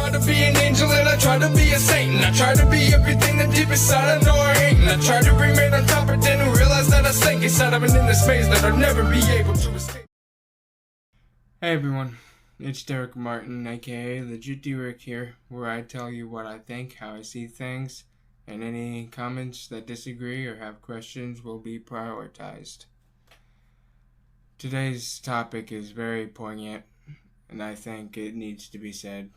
try to be an angel and I try to be a saint, and I try to be everything that deep inside I know I ain't, and I try to remain on top but then realize that I sank inside. I've been in this maze that I'll never be able to escape. Hey everyone, it's Derek Martin, aka Legit Derek here, where I tell you what I think, how I see things, and any comments that disagree or have questions will be prioritized. Today's topic is very poignant, and I think it needs to be said.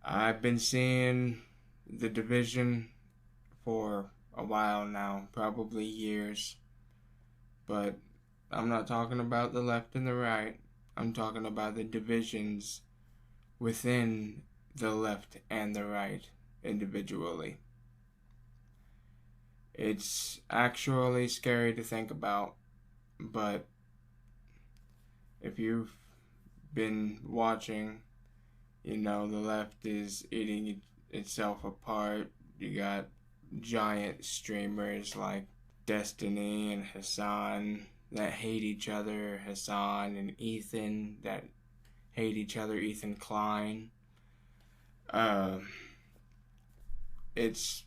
I've been seeing the division for a while now, probably years, but I'm not talking about the left and the right. I'm talking about the divisions within the left and the right individually. It's actually scary to think about, but if you've been watching, you know the left is eating itself apart. You got giant streamers like Destiny and Hassan that hate each other, Hassan and Ethan that hate each other, Ethan Klein. It's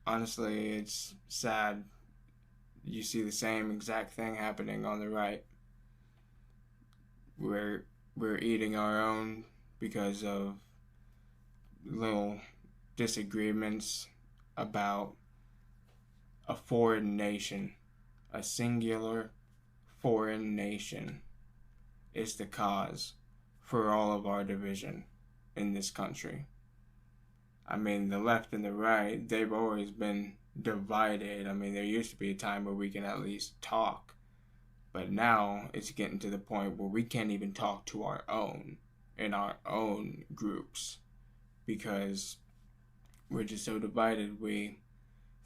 honestly, it's sad. You see the same exact thing happening on the right. We're eating our own because of little disagreements about a foreign nation. A singular foreign nation is the cause for all of our division in this country. I mean, the left and the right, they've always been divided. I mean, there used to be a time where we can at least talk, but now it's getting to the point where we can't even talk to our own in our own groups because we're just so divided. We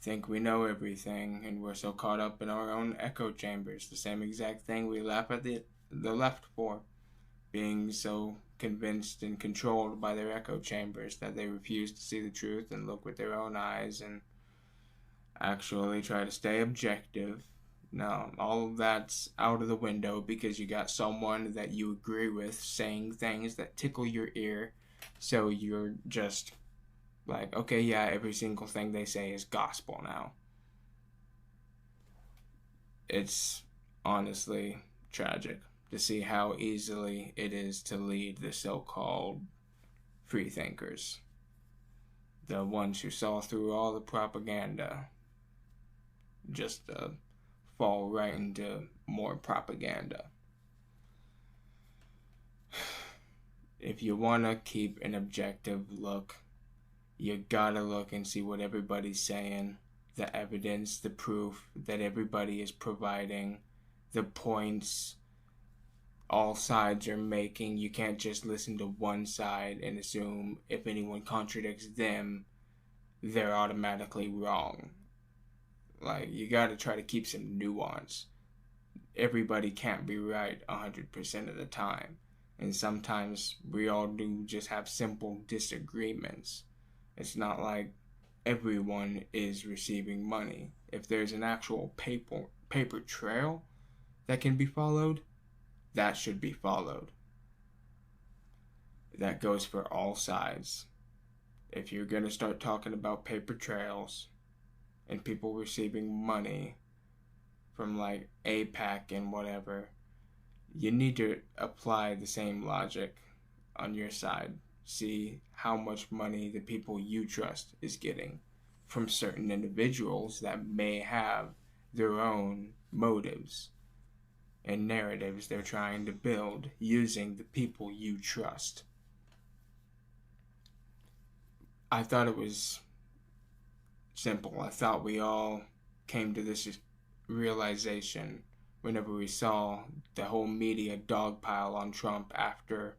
think we know everything, and we're so caught up in our own echo chambers. The same exact thing we laugh at the left for, being so convinced and controlled by their echo chambers that they refuse to see the truth and look with their own eyes and actually try to stay objective. No, all of that's out of the window because you got someone that you agree with saying things that tickle your ear, so you're just like, okay, yeah, every single thing they say is gospel now. It's honestly tragic to see how easily it is to lead the so-called free thinkers, the ones who saw through all the propaganda, just fall right into more propaganda. If you want to keep an objective look, you gotta look and see what everybody's saying, the evidence, the proof that everybody is providing, the points all sides are making. You can't just listen to one side and assume if anyone contradicts them, they're automatically wrong. Like, you gotta try to keep some nuance. Everybody can't be right 100% of the time, and sometimes we all do just have simple disagreements. It's not like everyone is receiving money. If there's an actual paper trail that can be followed, that should be followed. That goes for all sides. If you're going to start talking about paper trails and people receiving money from like APAC and whatever, you need to apply the same logic on your side. See how much money the people you trust is getting from certain individuals that may have their own motives and narratives they're trying to build using the people you trust. I thought it was simple. I thought we all came to this realization whenever we saw the whole media dogpile on Trump after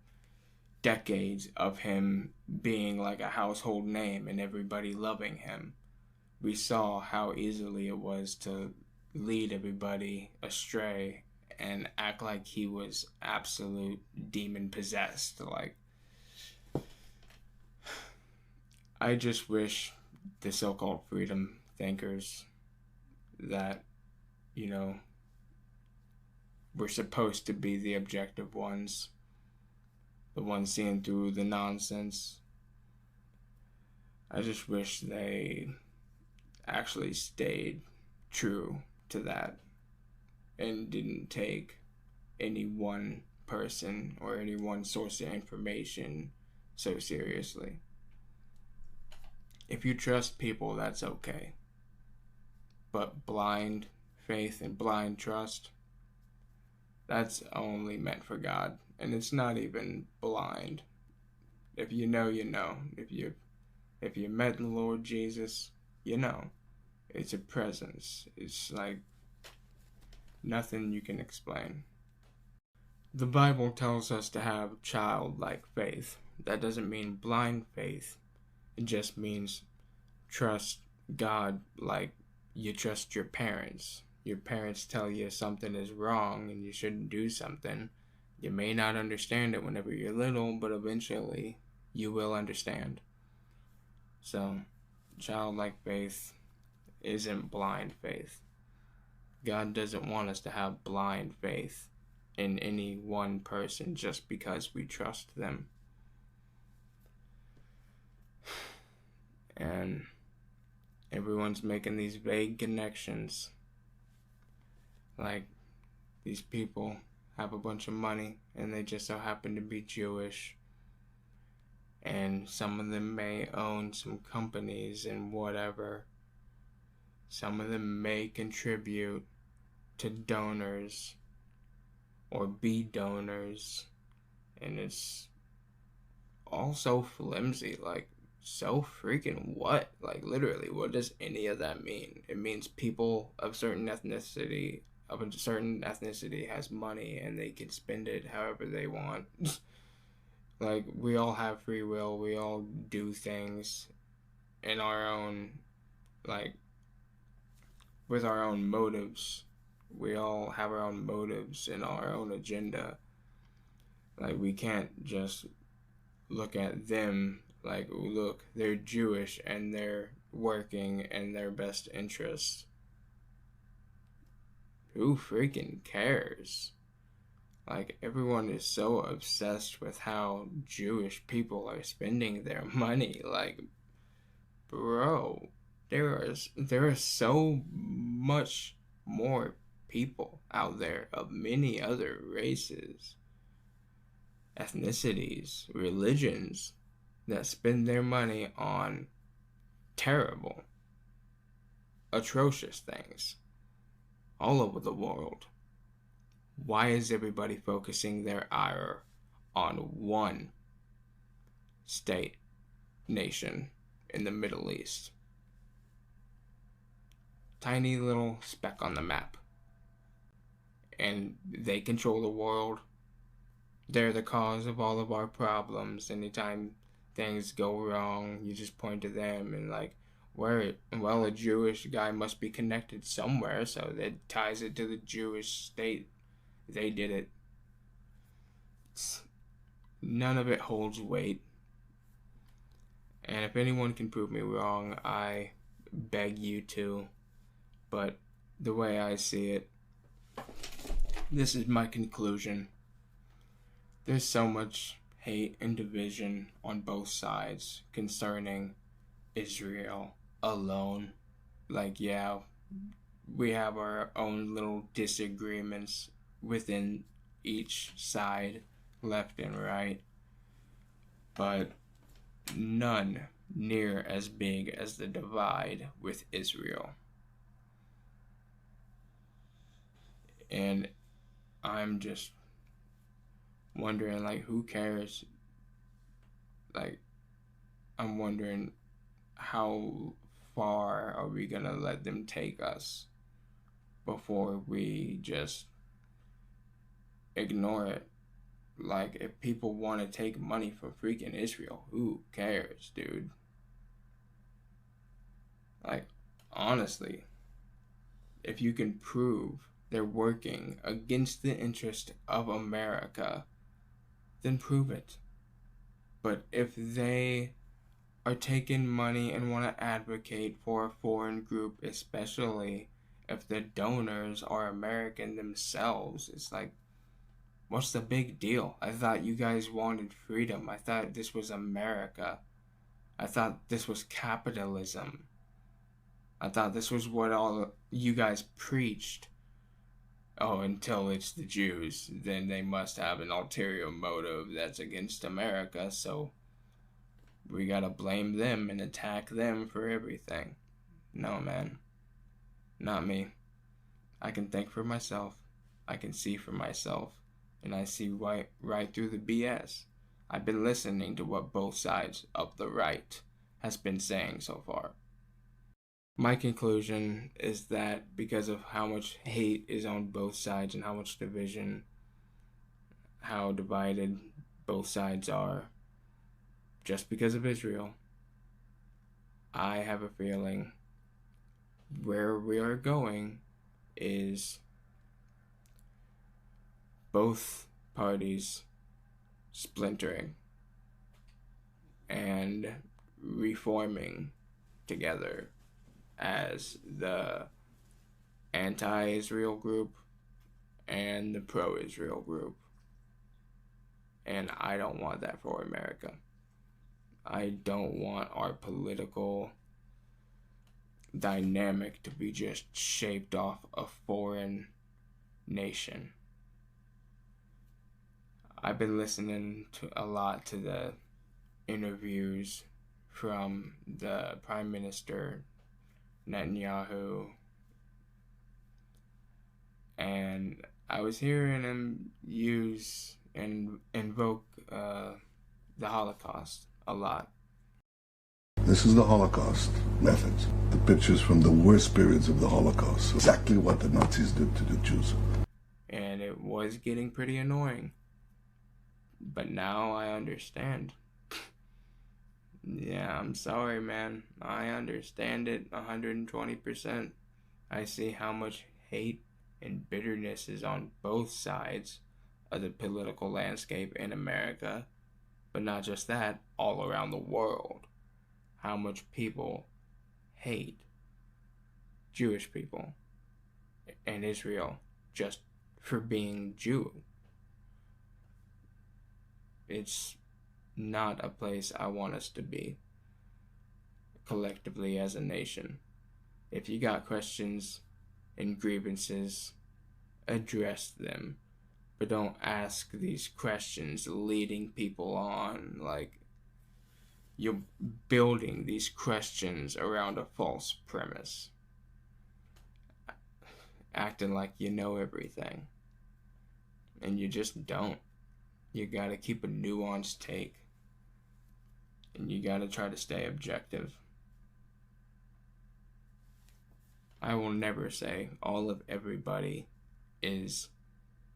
decades of him being like a household name and everybody loving him. We saw how easily it was to lead everybody astray and act like he was absolute demon possessed. Like, I just wish the so-called freedom thinkers that, you know, were supposed to be the objective ones the ones seeing through the nonsense. I just wish they actually stayed true to that and didn't take any one person or any one source of information so seriously. If you trust people, that's okay. But blind faith and blind trust, that's only meant for God. And it's not even blind. If you know, you know. If you met the Lord Jesus, you know. It's a presence. It's like nothing you can explain. The Bible tells us to have childlike faith. That doesn't mean blind faith. It just means trust God like you trust your parents. Your parents tell you something is wrong and you shouldn't do something. You may not understand it whenever you're little, but eventually you will understand. So, childlike faith isn't blind faith. God doesn't want us to have blind faith in any one person just because we trust them. And everyone's making these vague connections. Like, these people have a bunch of money and they just so happen to be Jewish. And some of them may own some companies and whatever. Some of them may contribute to donors or be donors. And it's all so flimsy. Like, so freaking what? Like, literally, what does any of that mean? It means people of a certain ethnicity has money and they can spend it however they want. Like, we all have free will. We all do things in our own, like, with our own motives. We all have our own motives and our own agenda. Like, we can't just look at them like, look, they're Jewish and they're working in their best interest. Who freaking cares? Like, everyone is so obsessed with how Jewish people are spending their money. Like, bro, there are so much more people out there of many other races, ethnicities, religions that spend their money on terrible, atrocious things all over the world. Why is everybody focusing their ire on one state, nation in the Middle East? Tiny little speck on the map. And they control the world. They're the cause of all of our problems. Anytime things go wrong, you just point to them and like, well, a Jewish guy must be connected somewhere, so that ties it to the Jewish state. They did it. None of it holds weight. And if anyone can prove me wrong, I beg you to. But the way I see it, this is my conclusion. There's so much hate and division on both sides concerning Israel alone. Like, yeah, we have our own little disagreements within each side, left and right, but none near as big as the divide with Israel. And I'm just wondering, like, who cares? Like, I'm wondering, how far are we gonna let them take us before we just ignore it? Like, if people want to take money from freaking Israel, who cares, dude? Like, honestly, if you can prove they're working against the interest of America, then prove it. But if they are taking money and want to advocate for a foreign group, especially if the donors are American themselves, it's like, What's the big deal? I thought you guys wanted freedom. I thought this was America. I thought this was capitalism. I thought this was what all you guys preached. Oh, until it's the Jews. Then they must have an ulterior motive that's against America, so we gotta blame them and attack them for everything. No, man. Not me. I can think for myself. I can see for myself. And I see right through the BS. I've been listening to what both sides of the right has been saying so far. My conclusion is that because of how much hate is on both sides and how much division, how divided both sides are, just because of Israel, I have a feeling where we are going is both parties splintering and reforming together as the anti-Israel group and the pro-Israel group. And I don't want that for America. I don't want our political dynamic to be just shaped off a foreign nation. I've been listening to a lot to the interviews from the Prime Minister Netanyahu, and I was hearing him use and invoke the Holocaust a lot. This is the Holocaust methods, the pictures from the worst periods of the Holocaust, exactly what the Nazis did to the Jews. And it was getting pretty annoying. But now I understand. Yeah, I'm sorry, man. I understand it 120%. I see how much hate and bitterness is on both sides of the political landscape in America. But not just that, all around the world. How much people hate Jewish people and Israel just for being Jew. It's not a place I want us to be collectively as a nation. If you got questions and grievances, address them. But don't ask these questions leading people on, like you're building these questions around a false premise. Acting like you know everything. And you just don't. You gotta keep a nuanced take. And you gotta try to stay objective. I will never say all of everybody is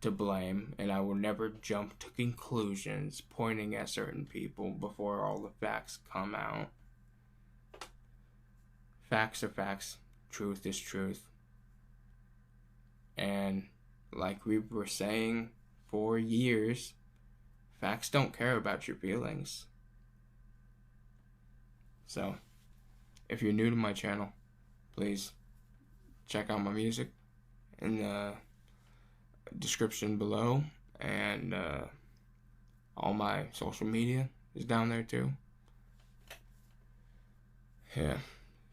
to blame, and I will never jump to conclusions pointing at certain people before all the facts come out. Facts are facts. Truth is truth. And like we were saying for years, facts don't care about your feelings. So, if you're new to my channel, please check out my music in the description below, and all my social media is down there too. Yeah,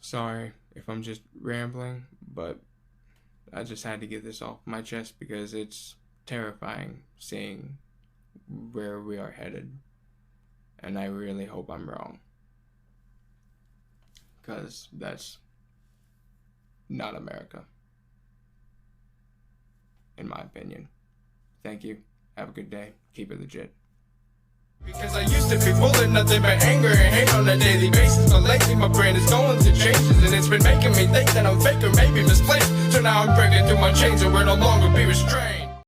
sorry if I'm just rambling, but I just had to get this off my chest because it's terrifying seeing where we are headed, and I really hope I'm wrong, because that's not America, in my opinion. Thank you. Have a good day. Keep it legit. Because I used to be full of nothing but anger and hate on a daily basis, but lately my brain is going through changes, and it's been making me think that I'm fake or maybe misplaced. So now I'm breaking through my chains and will no longer be restrained.